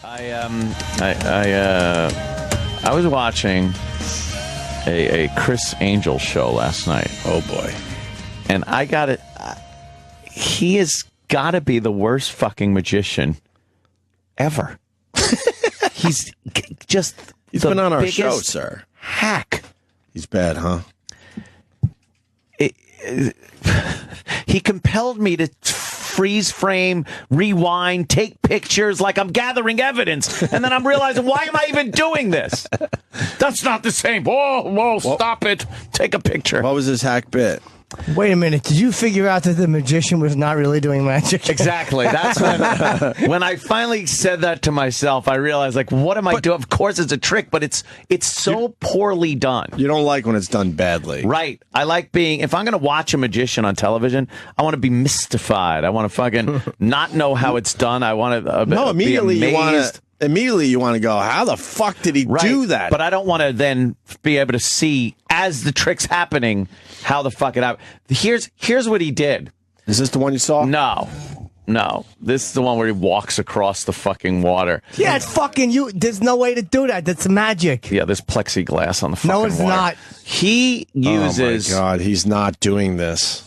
I was watching a Chris Angel show last night. Oh boy. And I got it. He has got to be the worst fucking magician ever. He's been on our show, sir. Hack. He's bad, huh? He compelled me to freeze frame, rewind, take pictures like I'm gathering evidence. And then I'm realizing, why am I even doing this? That's not the same. Whoa, stop it. Take a picture. What was his hack bit? Wait a minute. Did you figure out that the magician was not really doing magic? Exactly. That's when I finally said that to myself, I realized, like, what am I doing? Of course it's a trick, but it's so poorly done. You don't like when it's done badly. Right. I like if I'm going to watch a magician on television, I want to be mystified. I want to fucking not know how it's done. I want to immediately be amazed. Immediately you want to go, how the fuck did he do that? But I don't want to then be able to see, as the trick's happening, how the fuck it happened. Here's what he did. Is this the one you saw? No. This is the one where he walks across the fucking water. Yeah, it's fucking you. There's no way to do that. That's magic. Yeah, there's plexiglass on the fucking water. No, it's not. He uses... Oh, my God. He's not doing this.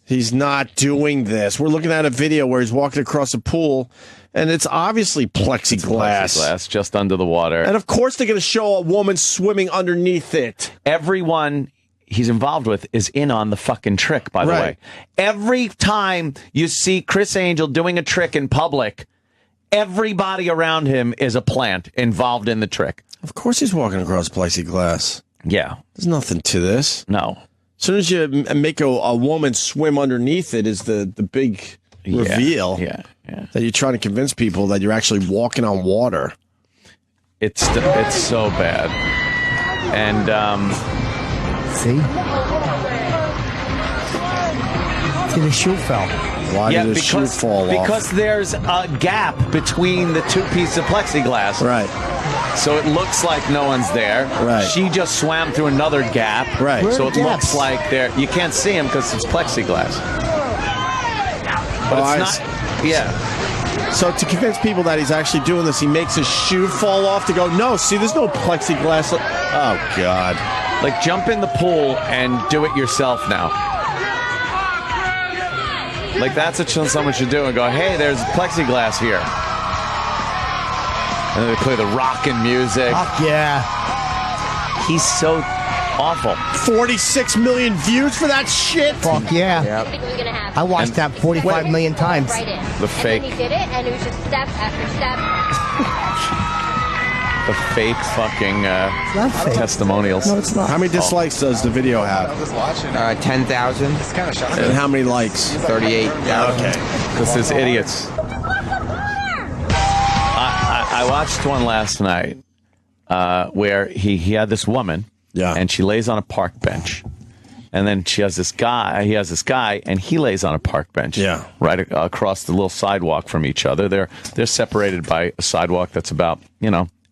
He's not doing this. We're looking at a video where he's walking across a pool, and it's obviously plexiglass. It's plexiglass just under the water. And of course they're going to show a woman swimming underneath it. Everyone he's involved with is in on the fucking trick, by the way. Every time you see Chris Angel doing a trick in public, everybody around him is a plant involved in the trick. Of course he's walking across plexiglass. Yeah. There's nothing to this. No. As soon as you make a woman swim underneath it is the big reveal. Yeah. That you're trying to convince people that you're actually walking on water. It's so bad. And See, the shoe fell. Why did the shoe fall off? Because there's a gap between the two pieces of plexiglass. Right. So it looks like no one's there. Right. She just swam through another gap. Right. So it looks like you can't see him because it's plexiglass. But it's not. Yeah. So to convince people that he's actually doing this, he makes his shoe fall off to go, no, see, there's no plexiglass. Oh, God. Like, jump in the pool and do it yourself now. Like, that's what someone should do and go, hey, there's plexiglass here. And then they play the rockin' music. Fuck yeah. He's so awful. 46 million views for that shit? Fuck yeah. Yep. I watched that 45 million times. The fake. And he did it, and it was just step after step. The fake fucking fake. testimonials. No, it's not. How many dislikes does the video have? 10,000. And how many likes? 38,000. Okay. Because there's idiots. I watched one last night where he had this woman, and she lays on a park bench. And then he has this guy, and he lays on a park bench right across the little sidewalk from each other. They're separated by a sidewalk that's about,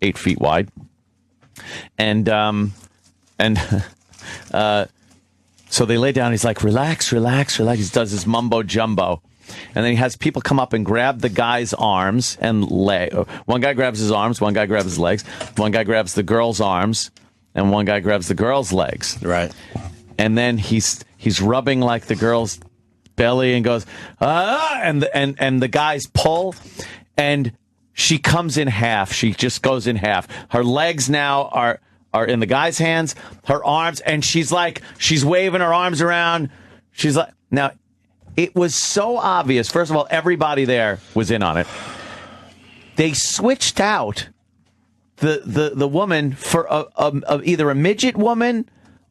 8 feet wide. And so they lay down. He's like, relax, relax, relax. He does this mumbo jumbo. And then he has people come up and grab the guy's arms and leg. One guy grabs his arms, one guy grabs his legs, one guy grabs the girl's arms, and one guy grabs the girl's legs. Right. And then he's rubbing like the girl's belly and goes, and the guys pull, and she comes in half. She just goes in half. Her legs now are in the guy's hands, her arms, and she's waving her arms around. She's like, now, it was so obvious. First of all, everybody there was in on it. They switched out the woman for either a midget woman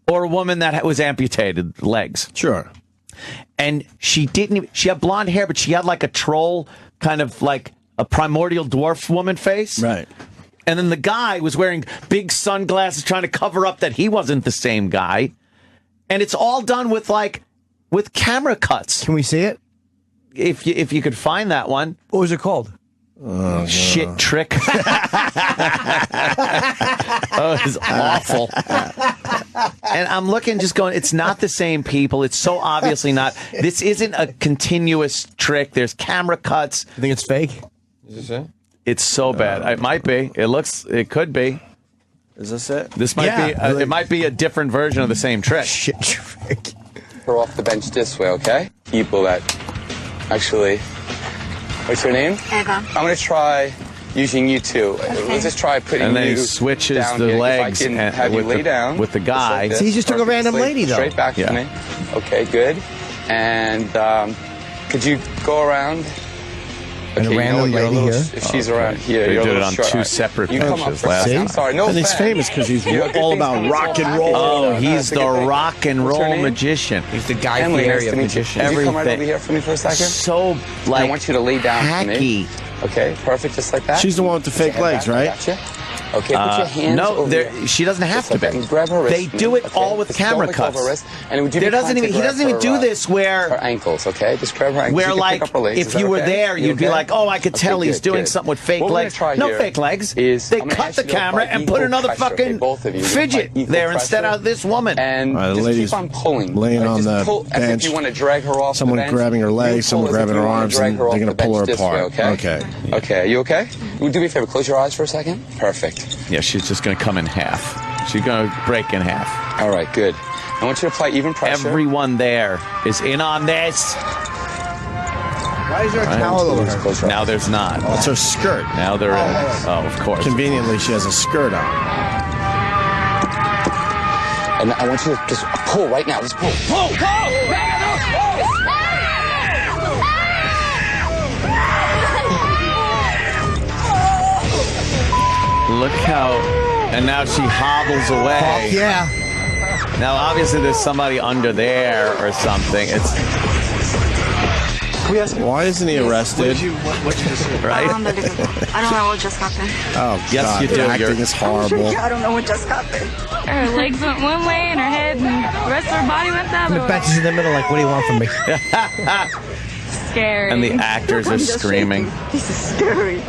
or a woman that was amputated legs. Sure. And she had blonde hair, but she had like a troll, kind of like a primordial dwarf woman face. Right. And then the guy was wearing big sunglasses, trying to cover up that he wasn't the same guy. And it's all done with camera cuts. Can we see it? If you could find that one. What was it called? Shit trick. Oh, it's awful. And I'm looking, just going, it's not the same people. It's so obviously not. This isn't a continuous trick. There's camera cuts. You think it's fake? Is this it? It's so bad. It might be. It could be. Is this it? This might be. It might be a different version of the same trick. Shit trick. Her off the bench this way, okay? People that actually. What's your name? Eva. I'm gonna try using you two. Let's just try putting you And then he switches down the here. legs If I can and have you with lay the- down with the guy. just See, he just took a random perfectly lady, though. Straight back Yeah. to me. Okay, good. And could you go around? And a you know random what, you're a lady little- here? If she's around here, They you're a did it little on short. 2 All right. separate You come up benches for a last second. time. I'm sorry, no And he's offense. famous because he's You know, good all things about come rock and along. roll. Oh, That's he's a the good thing. rock and What's your roll name? magician. He's the Guy Emily, Fieri nice of to meet you. magicians. Could you come right Everything. over here for me for a second? So like I want you to lay down for me. hacky. Okay, perfect, just like that. She's the one with the Put your fake head legs, back, I right? gotcha. Okay, put your hands No, over there- here. she doesn't have Just to like that, be. and grab her wrist. They do it okay? all with Just camera don't let go of cuts. her wrist. And would you There be doesn't kind to even- he grab doesn't even her, do this where- her ankles, okay? Just grab her ankles. Where You can like pick up her legs. Is if that you were okay? there, you'd be okay? like, oh, I could tell Okay, he's doing good. something with fake What we're gonna legs. try No here fake legs. is They I'm gonna cut ask the you to apply camera and equal put another pressure, okay, fucking both of you. fidget Apply equal there instead pressure. of this woman. And The just lady's keep on pulling. laying Right, on just the pull as bench. if you want to drag her off Someone the bench. grabbing her legs, You someone pull as if grabbing you her wanna arms, drag and her off they're gonna the pull her bench this way, apart. Okay. Okay. You okay? Would you do me a favor? Close your eyes for a second. Perfect. Yeah, she's just going to come in half. She's going to break in half. All right. Good. I want you to apply even pressure. Everyone there is in on this. Why is there a towel over her? Close your Now eyes. there's not. That's her skirt. Now there is. Oh, of course. Conveniently, she has a skirt on. And I want you to just pull right now. Just pull. Pull. Look how. And now she hobbles away. Fuck yeah. Now, obviously, there's somebody under there or something. It's Why isn't he arrested? right. Unbelievable. I don't know what just happened. Oh, Yes, God, you the do. acting You're- is horrible. I don't know what just happened. Her legs went one way and her head and the rest of her body went the other The way. bench is in the middle, like, what do you want from me? Scary. And the actors are screaming. This is scary.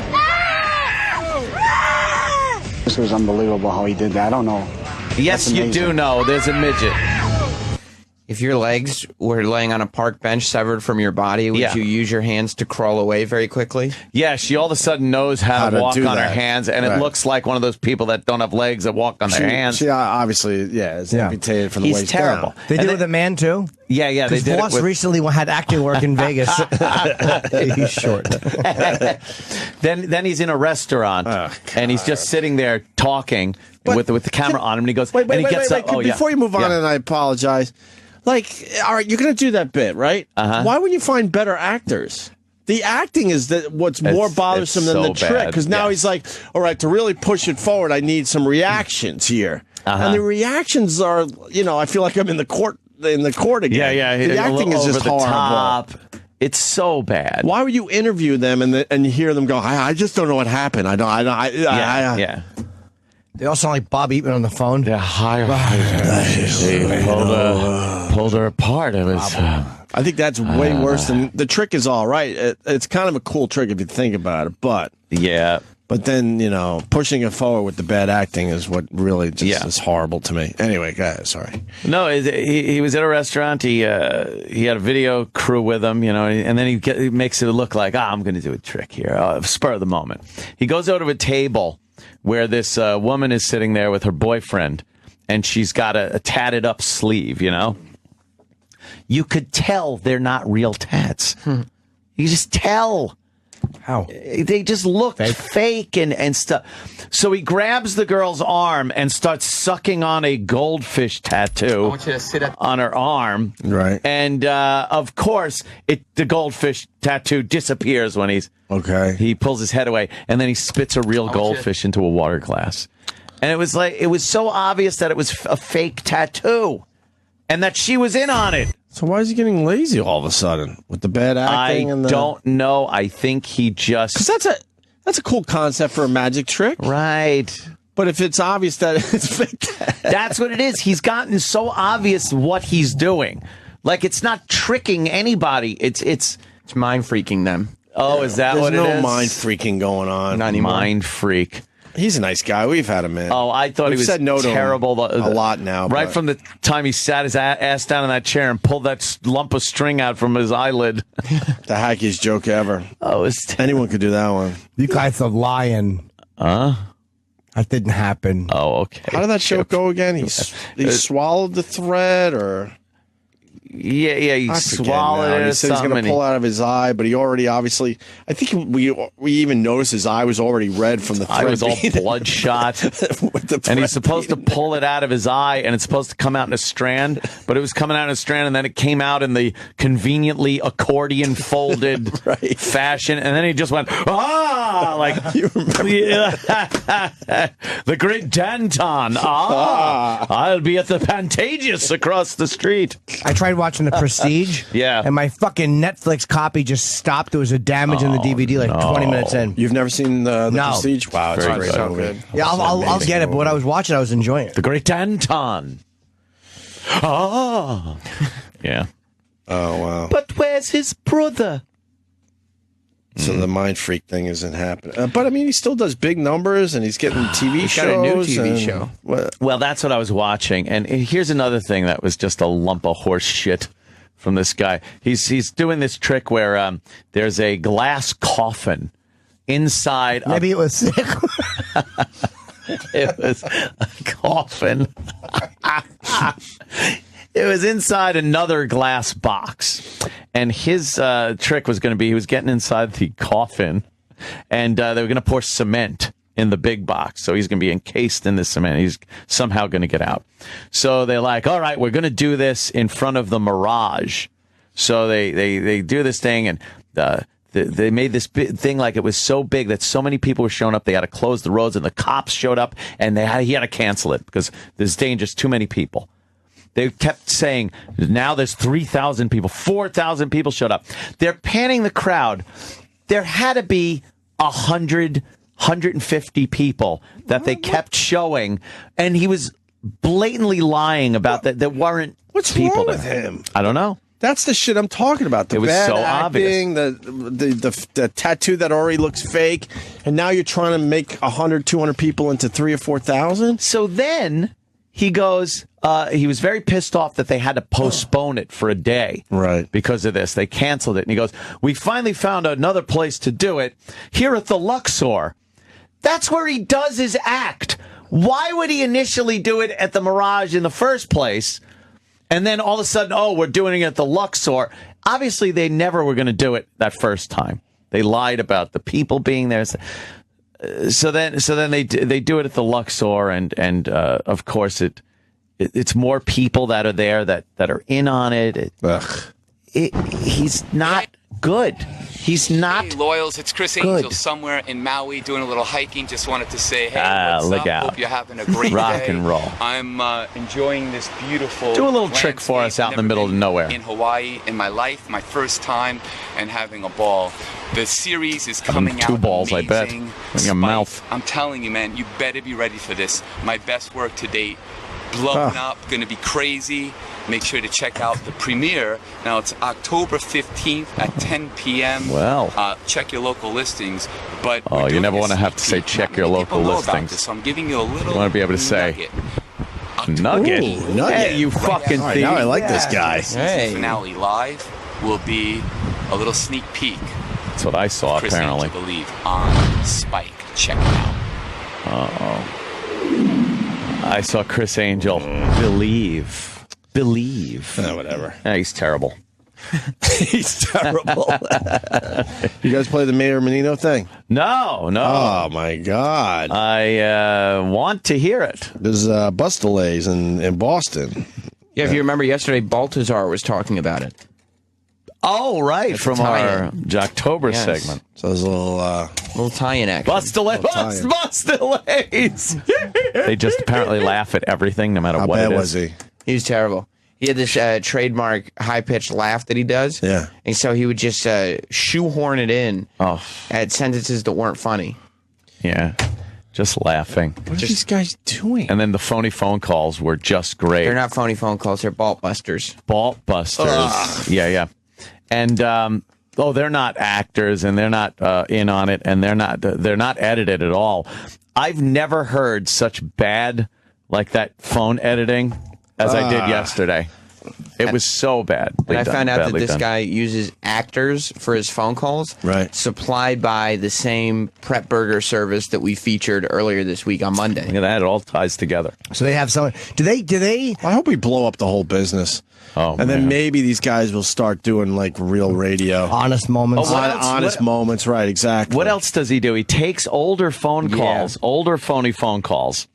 This was unbelievable how he did that. I don't know. Yes, you do know. There's a midget. If your legs were laying on a park bench severed from your body, would Yeah. you use your hands to crawl away very quickly? Yeah, she all of a sudden knows how to walk do on her that. hands, and it Right. looks like one of those people that don't have legs that walk on their hands. She obviously, is Yeah. amputated from the He's waist terrible. down. They And did it then- with a man, too? Yeah, they Because did it Voss with. recently had acting work in Vegas. He's short. Then he's in a restaurant, Oh, and he's just sitting there talking with the camera on him, and he goes, Wait, and he gets up. Oh, yeah. Before you move on, Yeah. and I apologize. Like, all right, you're going to do that bit, right? Uh-huh. Why would you find better actors? The acting is what's more bothersome it's than so the trick. bad, Because now yeah. he's like, all right, to really push it forward, I need some reactions here. And the reactions are, I feel like I'm in the court again. Yeah. The a acting little is just over the horrible. top. It's so bad. Why would you interview them and hear them go? I just don't know what happened. Yeah. They all sound like Bob Eaton on the phone. They pulled her apart. It was. I think that's way worse than the trick. Is all right. It's kind of a cool trick if you think about it, but then pushing it forward with the bad acting is what really just is horrible to me. Anyway, guys, sorry. No, he was at a restaurant. He had a video crew with him, and then he makes it look like, I'm going to do a trick here, spur of the moment. He goes over to a table where this woman is sitting there with her boyfriend, and she's got a tatted up sleeve, You could tell they're not real tats. You just tell. How? They just look fake and stuff. So he grabs the girl's arm and starts sucking on a goldfish tattoo on her arm. Right. And, of course, the goldfish tattoo disappears when he pulls his head away, and then he spits a real goldfish into a water glass. And it was so obvious that it was a fake tattoo and that she was in on it. So why is he getting lazy all of a sudden with the bad acting? I don't know. I think he just... Because that's a cool concept for a magic trick. Right. But if it's obvious that it's fake... That's what it is. He's gotten so obvious what he's doing. Like, it's not tricking anybody. It's mind freaking them. Oh, is that There's what it is? no mind freaking going on. Not anymore. Mind freak. He's a nice guy. We've had him in. Oh, I thought he was said no terrible. to him a lot now. Right but. from the time he sat his ass down in that chair and pulled that lump of string out from his eyelid. The hackiest joke ever. Oh, anyone could do that one. You guys are lying. That didn't happen. Oh, okay. How did that joke go again? He swallowed the thread, or yeah, he swallowed it. He said he's going to pull out of his eye, but he already obviously. I think we even noticed his eye was already red from the thread. Eye was all bloodshot, and he's supposed to pull it out of his eye, and it's supposed to come out in a strand, but it was coming out in a strand, and then it came out in the conveniently accordion folded fashion, and then he just went like you remember the great Danton. I'll be at the Pantages across the street. I tried watching The Prestige. Yeah. And my fucking Netflix copy just stopped. There was a damage in the DVD like 20 minutes in. You've never seen the Prestige? Wow, it's Very so good. good. Yeah, I'll get it. But when I was watching, I was enjoying it. The great Danton. Yeah. Oh, wow. But where's his brother? So the mind freak thing isn't happening. But I mean, he still does big numbers, and he's getting TV He's shows. got a new TV show. Well, that's what I was watching. And here's another thing that was just a lump of horse shit from this guy. He's doing this trick where there's a glass coffin inside. Maybe it was sick. It was a coffin. It was inside another glass box. And his trick was going to be he was getting inside the coffin, and they were going to pour cement in the big box. So he's going to be encased in the cement. He's somehow going to get out. So they're like, all right, we're going to do this in front of the Mirage. So they do this thing, and they made this thing like it was so big that so many people were showing up. They had to close the roads, and the cops showed up, and he had to cancel it because there's dangerous, too many people. They kept saying, now there's 3,000 people, 4,000 people showed up. They're panning the crowd. There had to be 100, 150 people that they kept showing, and he was blatantly lying about that. There weren't What's people wrong there. with him? I don't know. That's the shit I'm talking about. The It was bad so acting, the tattoo that already looks fake, and now you're trying to make 100, 200 people into 3,000 or 4,000. So then he goes, he was very pissed off that they had to postpone it for a day. Right. Because of this. They canceled it. And he goes, we finally found another place to do it here at the Luxor. That's where he does his act. Why would he initially do it at the Mirage in the first place? And then all of a sudden, we're doing it at the Luxor. Obviously, they never were going to do it that first time. They lied about the people being there. So then they do it at the Luxor, and of course it's more people that are there that are in on it. He's not good. He's not. Hey, Loyals, it's Chris good. Angel somewhere in Maui doing a little hiking. Just wanted to say, hey, what's look up? out. Hope you're having a great Rock day. and roll. I'm enjoying this beautiful. Do a little trick for us out in the middle of nowhere. In Hawaii, in my life, my first time, and having a ball. The series is coming out. 2 balls, amazing. I bet. In your Spike, mouth. I'm telling you, man, you better be ready for this. My best work to date. Blowing up, going to be crazy. Make sure to check out the premiere. Now, it's October 15th at 10 p.m. Well. Check your local listings. But You never want to have to say check your local listings. So I'm giving you a little You want to be able to say nugget. Ooh, nugget. Hey, you fucking All right, thief. now I like this guy. Season finale live will be a little sneak peek. That's what I saw, Chris apparently. Angel Believe on Spike. Check it out. I saw Chris Angel believe. Whatever. He's terrible. He's terrible. You guys play the Mayor Menino thing? No. Oh, my God. I want to hear it. There's bus delays in Boston. Yeah, if you remember yesterday, Baltazar was talking about it. Oh, right, That's from our Italian. Jocktober Yes. segment. So there's a little tie-in action. Bus delays. They just apparently laugh at everything, no matter How what bad it is. was he? He was terrible. He had this trademark high-pitched laugh that he does. Yeah. And so he would just shoehorn it in at sentences that weren't funny. Yeah, just laughing. What are these guys doing? And then the phony phone calls were just great. They're not phony phone calls. They're Balt Busters. Balt Busters. Yeah. And Oh, they're not actors, and they're not in on it, and they're not edited at all. I've never heard such bad like that phone editing as I did yesterday. It was so bad. And I found out that this guy uses actors for his phone calls, right? Supplied by the same prep burger service that we featured earlier this week on Monday. Look at that; it all ties together. So they have someone. Do they? I hope we blow up the whole business. Oh, and then maybe these guys will start doing like real radio, honest moments. Honest moments, right? Exactly. What else does he do? He takes older phone calls, older phony phone calls,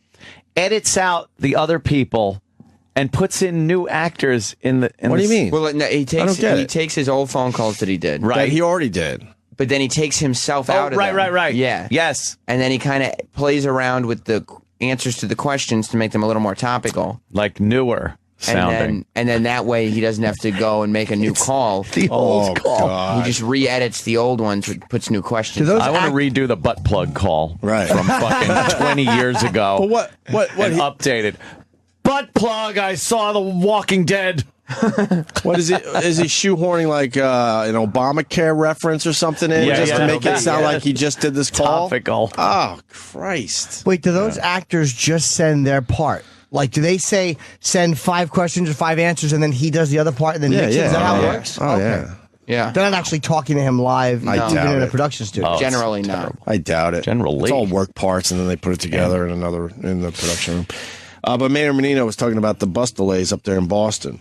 edits out the other people, and puts in new actors in the. What do you mean? Well, no, he takes his old phone calls that he did. Right, that he already did. But then he takes himself out of them. Right. Yeah. Yes. And then he kind of plays around with the answers to the questions to make them a little more topical, like newer sounding. And then that way he doesn't have to go and make a new call. The old call. God. He just re-edits the old ones, puts new questions. I want to redo the butt plug call from fucking 20 years ago. But what and updated. Butt plug, I saw The Walking Dead. What is it? Is he shoehorning like an Obamacare reference or something in to make it sound like he just did this call? Topical. Oh, Christ. Wait, do those actors just send their part? Like, do they send 5 questions or 5 answers, and then he does the other part, and then mixes? Is that how it works? Oh, yeah. Yeah. They're not actually talking to him live, even in a production studio. Generally not. I doubt it. Generally. It's all work parts, and then they put it together in the production room. But Mayor Menino was talking about the bus delays up there in Boston.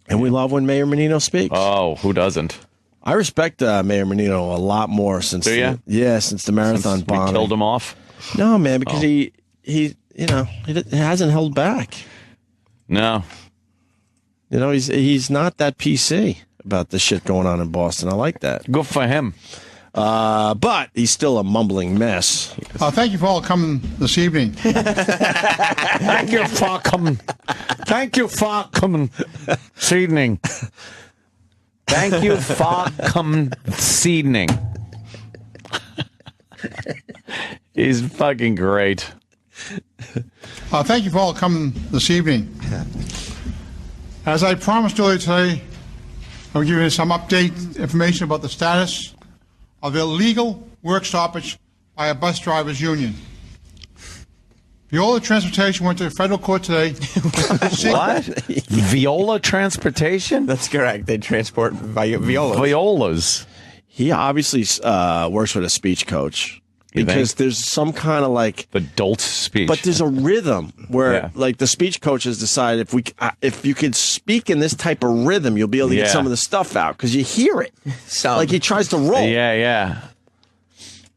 And we love when Mayor Menino speaks. Oh, who doesn't? I respect Mayor Menino a lot more since since the marathon bombing. We killed him off? No, man, because he hasn't held back. No. You know, he's not that PC about the shit going on in Boston. I like that. Good for him. But he's still a mumbling mess. Thank you for all coming this evening. Thank you for coming. Thank you for coming this evening. Thank you for coming this evening. He's fucking great. Thank you for all coming this evening. As I promised earlier today, I'll give you some update information about the status of illegal work stoppage by a bus drivers union. Viola Transportation went to federal court today. What? Viola Transportation? That's correct. They transport violas. Violas. He obviously works with a speech coach. Because there's some kind of like adult speech, but there's a rhythm where like the speech coaches decide if you could speak in this type of rhythm, you'll be able to get some of the stuff out because you hear it. Like he tries to roll. Yeah.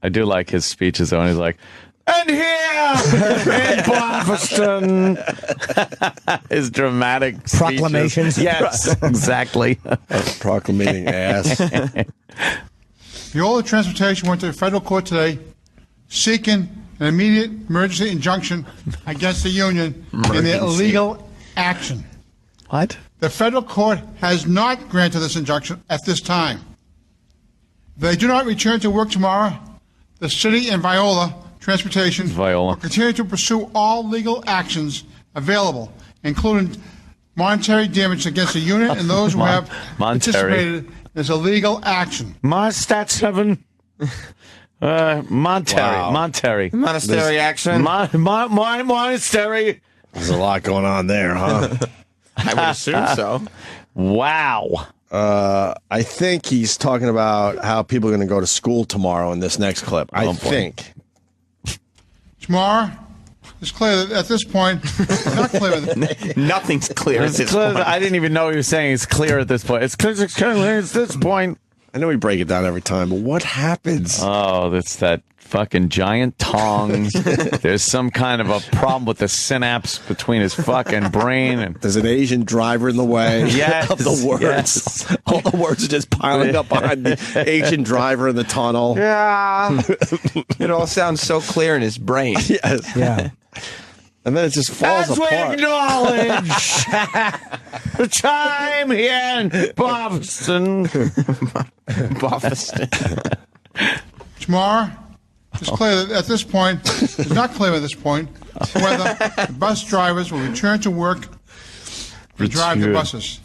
I do like his speeches though, and he's like, and here in Boston, his dramatic proclamations. Yes, exactly. Proclamating ass. Viola Transportation went to federal court today seeking an immediate emergency injunction against the union in their illegal action. What? The federal court has not granted this injunction at this time. If they do not return to work tomorrow, the city and Viola Transportation will continue to pursue all legal actions available, including monetary damage against the union and those who have participated in this illegal action. Stat 7. Monetary action. Monastery. There's a lot going on there, huh? I would assume so. Wow. I think he's talking about how people are going to go to school tomorrow in this next clip. I think. Tomorrow, it's clear that at this point, not clear. Nothing's clear at this point. I didn't even know he was saying it's clear at this point. It's clear at this point. I know we break it down every time, but what happens? Oh, that's that fucking giant tongue. There's some kind of a problem with the synapse between his fucking brain. And there's an Asian driver in the way of the words. Yes. All the words are just piling up behind the Asian driver in the tunnel. Yeah. It all sounds so clear in his brain. Yes. Yeah. And then it just falls apart. As we acknowledge the time here in Boston. Tomorrow, it's clear that at this point, it's not clear at this point, whether the bus drivers will return to work and drive the buses.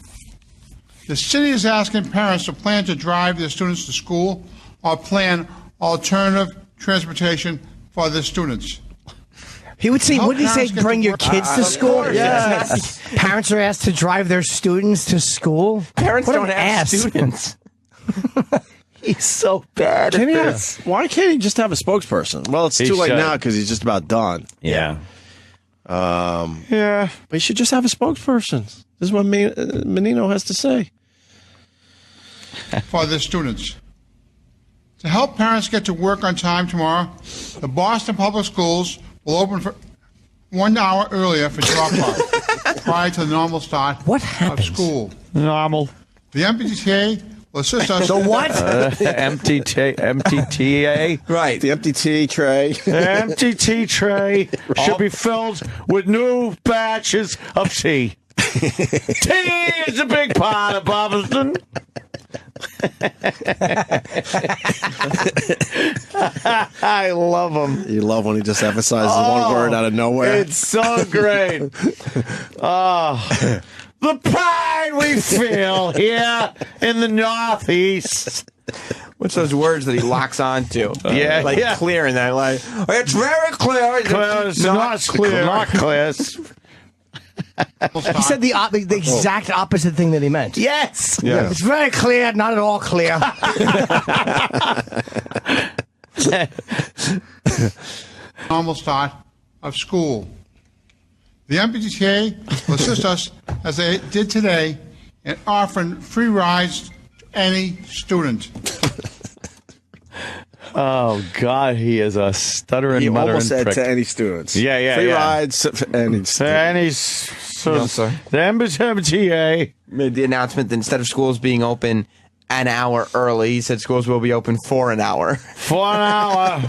The city is asking parents to plan to drive their students to school or plan alternative transportation for their students. He would say, wouldn't he say, bring your kids to school? Yes. Parents are asked to drive their students to school? Parents What don't an have ass. students. He's so bad at this. Why can't he just have a spokesperson? Well, it's too late should. now because he's just about done. Yeah. But he should just have a spokesperson. This is what Menino has to say. For their students. To help parents get to work on time tomorrow, the Boston Public Schools will open for 1 hour earlier for drop-off prior to the normal start of school. Normal. The MBTA will assist us. The what? MTTA? Right. The empty tea tray. The empty tea tray should be filled with new batches of tea. Tea is a big part of Boston. I love him. You love when he just emphasizes one word out of nowhere. It's so great. The pride we feel here in the Northeast. What's those words that he locks onto? Yeah. Clear in that. Like, it's very clear. It's not clear. Not clear. He said the exact opposite thing that he meant. Yes. Yeah. It's very clear, not at all clear. Normal start of school. The MBTA will assist us, as they did today, in offering free rides to any student. Oh, God, he is a stuttering, He muttering almost said prick. to any students. Yeah. Free rides to any students. The MBTA. Made the announcement that instead of schools being open an hour early, he said schools will be open for an hour. For an hour.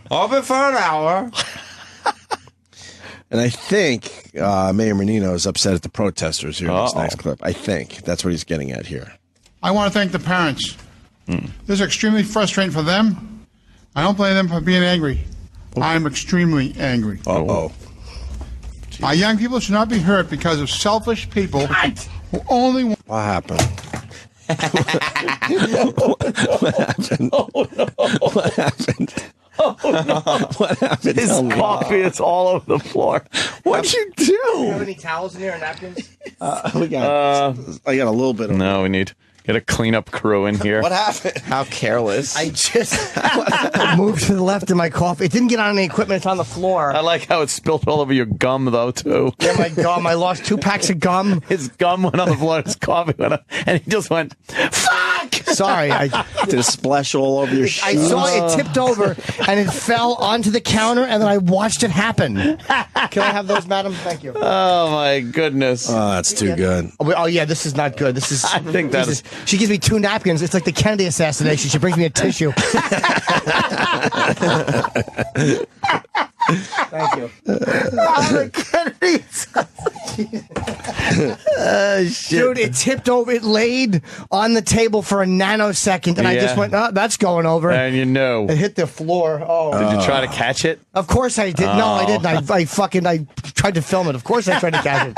Open for an hour. And I think Mayor Menino is upset at the protesters here in this next clip. I think that's what he's getting at here. I want to thank the parents. This is extremely frustrating for them. I don't blame them for being angry. I'm extremely angry. Uh-oh. Our young people should not be hurt because of selfish people who only want... What happened? What happened? What happened? Oh, no. What happened? His coffee is all over the floor. What'd you do? Do you have any towels in here and napkins? I got a little bit of... No, we need... Get a cleanup crew in here. What happened? How careless. I just moved to the left in my coffee. It didn't get on any equipment. It's on the floor. I like how it spilled all over your gum, though, too. Yeah, my gum. I lost 2 packs of gum. His gum went on the floor, his coffee went up, and he just went, fuck! Sorry. Did it splash all over your I shoes? saw it tipped over, and it fell onto the counter, and then I watched it happen. Can I have those, madam? Thank you. Oh, my goodness. Oh, that's too good. Oh, yeah, this is not good. This is. I think that is... She gives me 2 napkins. It's like the Kennedy assassination. She brings me a tissue. Thank you. Dude, it tipped over. It laid on the table for a nanosecond, and I just went, oh, that's going over. And you know. It hit the floor. Oh. Did you try to catch it? Of course I did. No, I didn't. I tried to film it. Of course I tried to catch it.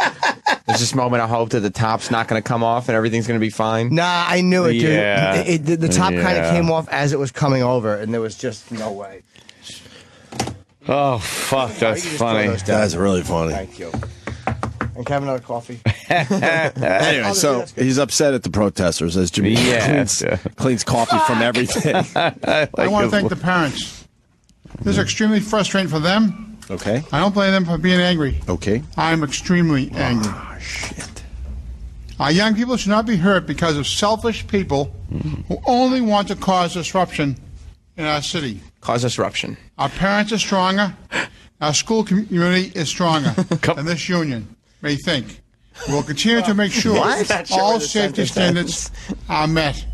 There's this moment of hope that the top's not going to come off and everything's going to be fine. Nah, I knew it, dude. Yeah. The top kind of came off as it was coming over, and there was just no way. Oh, fuck, that's funny. That's really funny. Thank you. And can I have another coffee? Anyway, so he's upset at the protesters as Jimmy cleans coffee from everything. I want to thank the parents. This is extremely frustrating for them. Okay. I don't blame them for being angry. Okay. I'm extremely angry. Oh, shit. Our young people should not be hurt because of selfish people who only want to cause disruption in our city. Cause disruption. Our parents are stronger. Our school community is stronger than this union may think. We'll continue to make sure all safety standards are met.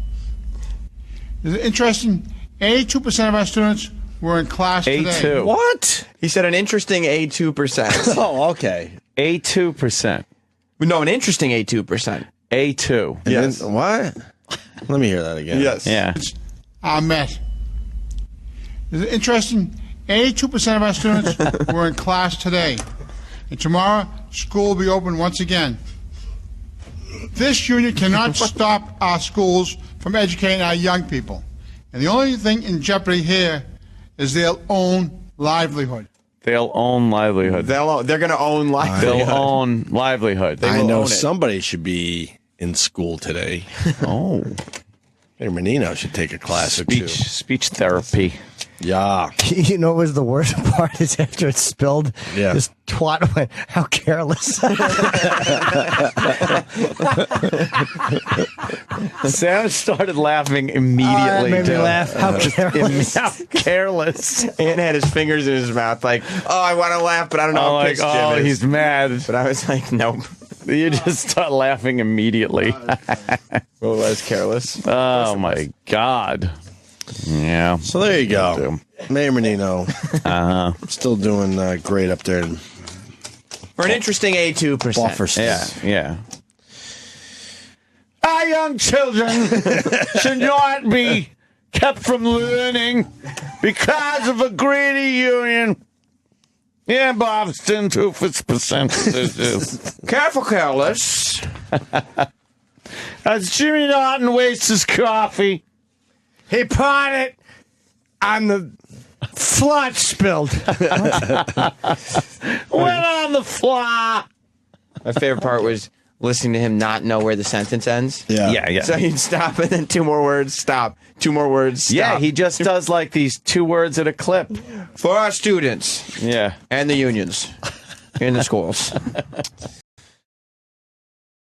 Is it interesting? 82% of our students were in class today. A2. What? He said an interesting 82%. Oh, okay. A2%. No, an interesting 82%. A2. Yes. What? Let me hear that again. Yes. Yeah. Are met. Is it interesting? 82% of our students were in class today. And tomorrow, school will be open once again. This union cannot stop our schools from educating our young people. And the only thing in jeopardy here is their own livelihood. They'll own livelihood. They're going to own livelihood. They'll own livelihood. I know somebody should be in school today. Oh. Mayor Menino should take a class or two. Speech therapy. Yeah. You know what was the worst part is after it spilled, this twat went, how careless. Sam started laughing immediately. That made me laugh. How careless. How careless. Ant had his fingers in his mouth like, oh, I want to laugh, but I don't know how pissed Jim is. He's mad. But I was like, nope. You just start laughing immediately. Well, was careless. Oh, my God. Yeah. So there you go. Mayor Menino. Still doing great up there. For an interesting 82%. Buffer state. Yeah. Our young children should not be kept from learning because of a greedy union. Yeah, Boston, 2%. Careful, careless. As Jimmy Norton wastes his coffee, He poured it on the floor it spilled. went on the floor. My favorite part was listening to him not know where the sentence ends. Yeah. So he'd stop and then 2 more words, stop. 2 more words, stop. Yeah, he just does like these 2 words at a clip. For our students. Yeah. And the unions. In the schools.